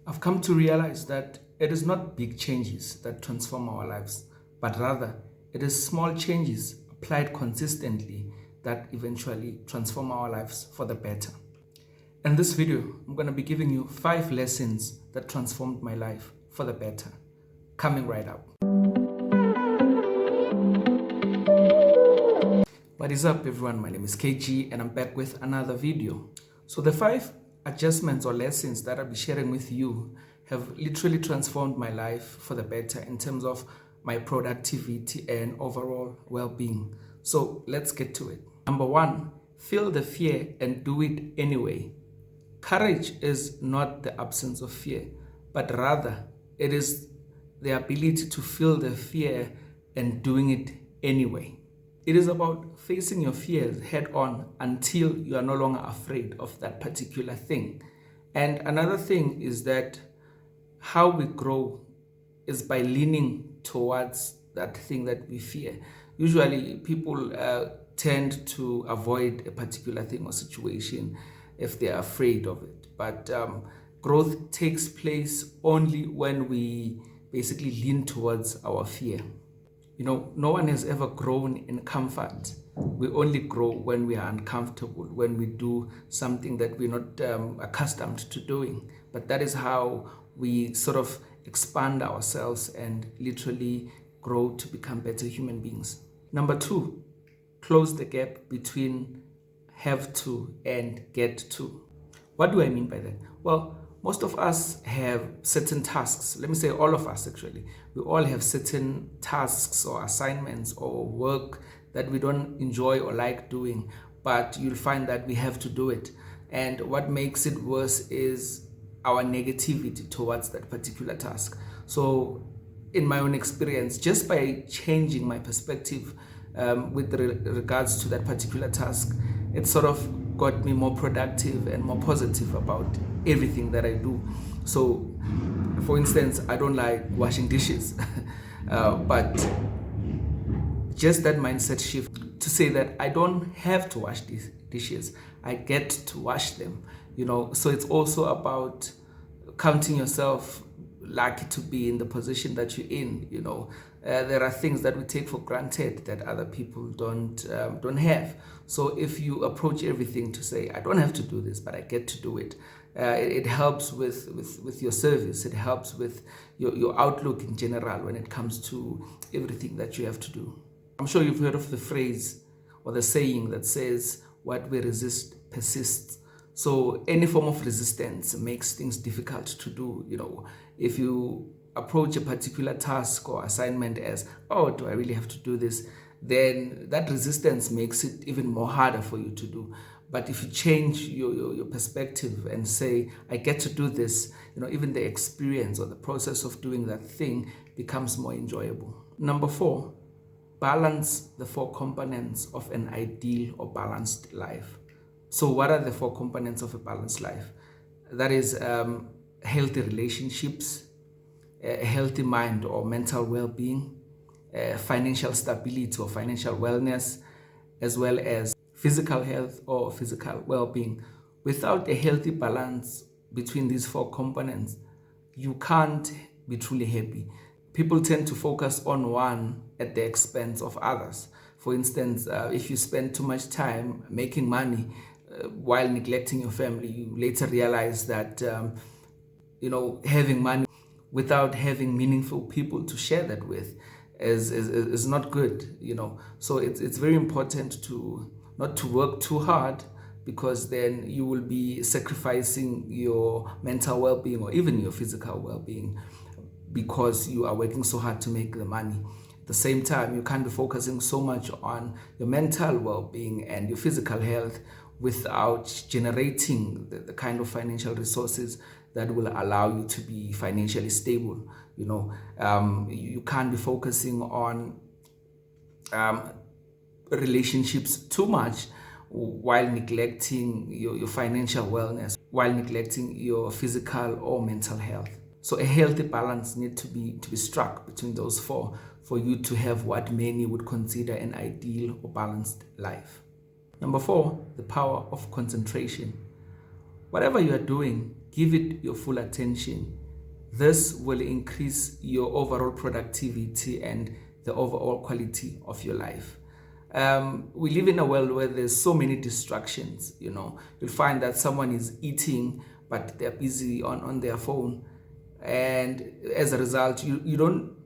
I've come to realize that it is not big changes that transform our lives, but rather it is small changes applied consistently that eventually transform our lives for the better. In this video, I'm going to be giving you 5 lessons that transformed my life for the better. Coming right up. What is up, everyone? My name is KG and I'm back with another video. So the 5 adjustments or lessons that I'll be sharing with you have literally transformed my life for the better in terms of my productivity and overall well-being. So let's get to it. Number 1, feel the fear and do it anyway. Courage is not the absence of fear, but rather it is the ability to feel the fear and doing it anyway. It is about facing your fears head on until you are no longer afraid of that particular thing. And another thing is that how we grow is by leaning towards that thing that we fear. Usually people tend to avoid a particular thing or situation if they are afraid of it. But growth takes place only when we basically lean towards our fear. You know, no one has ever grown in comfort. We only grow when we are uncomfortable, when we do something that we're not accustomed to doing. But that is how we sort of expand ourselves and literally grow to become better human beings. Number 2, close the gap between have to and get to. What do I mean by that? Well, most of us have certain tasks. Let me say all of us actually. We all have certain tasks or assignments or work that we don't enjoy or like doing, but you'll find that we have to do it. And what makes it worse is our negativity towards that particular task. So in my own experience, just by changing my perspective with regards to that particular task, it sort of got me more productive and more positive about everything that I do. So, for instance, I don't like washing dishes, but just that mindset shift to say that I don't have to wash these dishes, I get to wash them, you know. So it's also about counting yourself lucky to be in the position that you're in, you know. There are things that we take for granted that other people don't have. So if you approach everything to say, I don't have to do this, but I get to do it, it helps with your service. It helps with your outlook in general when it comes to everything that you have to do. I'm sure you've heard of the phrase or the saying that says, what we resist persists. So any form of resistance makes things difficult to do. You know, if you approach a particular task or assignment as, oh, do I really have to do this? Then that resistance makes it even more harder for you to do. But if you change your perspective and say, I get to do this, you know, even the experience or the process of doing that thing becomes more enjoyable. Number 4, balance the 4 components of an ideal or balanced life. So what are the 4 components of a balanced life? That is healthy relationships, a healthy mind or mental well-being, financial stability or financial wellness, as well as physical health or physical well-being. Without a healthy balance between these 4 components, you can't be truly happy. People tend to focus on one at the expense of others. For instance, if you spend too much time making money while neglecting your family, you later realize that you know, having money without having meaningful people to share that with is not good, you know. So it's very important to not to work too hard, because then you will be sacrificing your mental well-being or even your physical well-being because you are working so hard to make the money. At the same time, you can't be focusing so much on your mental well-being and your physical health without generating the kind of financial resources that will allow you to be financially stable. You know, you can't be focusing on relationships too much while neglecting your financial wellness, while neglecting your physical or mental health. So a healthy balance needs to be struck between those 4 for you to have what many would consider an ideal or balanced life. Number 4, the power of concentration. Whatever you are doing, give it your full attention. This will increase your overall productivity and the overall quality of your life. We live in a world where there's so many distractions. You'll find that someone is eating, but they're busy on their phone, and as a result, you don't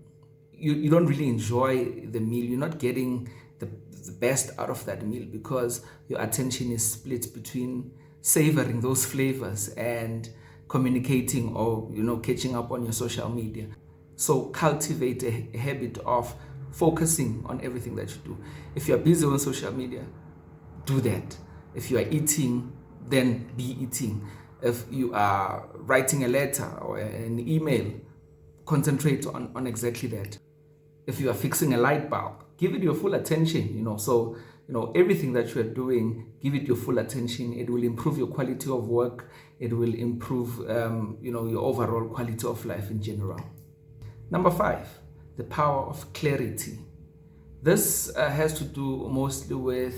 really enjoy the meal. You're not getting the best out of that meal because your attention is split between savoring those flavors and communicating or catching up on your social media. So cultivate a habit of focusing on everything that you do. If you are busy on social media, do that. If you are eating, then be eating. If you are writing a letter or an email, concentrate on exactly that. If you are fixing a light bulb, give it your full attention. So everything that you are doing, give it your full attention. It will improve your quality of work. It will improve your overall quality of life in general. Number 5, the power of clarity. This has to do mostly with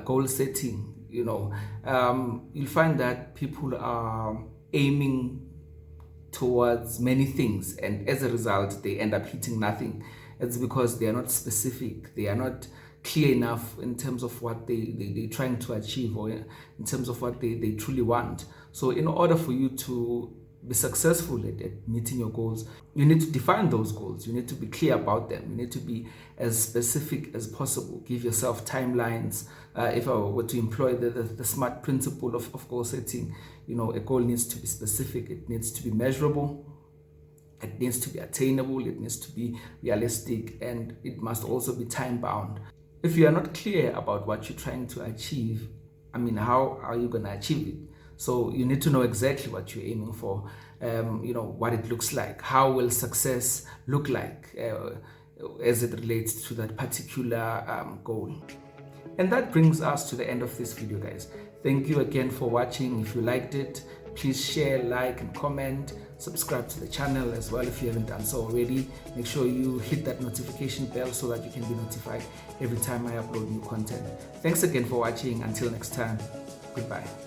goal setting. You'll find that people are aiming towards many things, and as a result they end up hitting nothing. It's because they are not specific, they are not clear enough in terms of what they're trying to achieve, or in terms of what they truly want. So in order for you to be successful at meeting your goals, you need to define those goals. You need to be clear about them. You need to be as specific as possible. Give yourself timelines. If I were to employ the SMART principle of goal setting, a goal needs to be specific. It needs to be measurable. It needs to be attainable. It needs to be realistic, and it must also be time bound. If you are not clear about what you're trying to achieve, how are you going to achieve it? So you need to know exactly what you're aiming for, what it looks like. How will success look like as it relates to that particular goal? And that brings us to the end of this video, guys. Thank you again for watching. If you liked it, please share, like, and comment. Subscribe to the channel as well if you haven't done so already. Make sure you hit that notification bell so that you can be notified every time I upload new content. Thanks again for watching. Until next time, goodbye.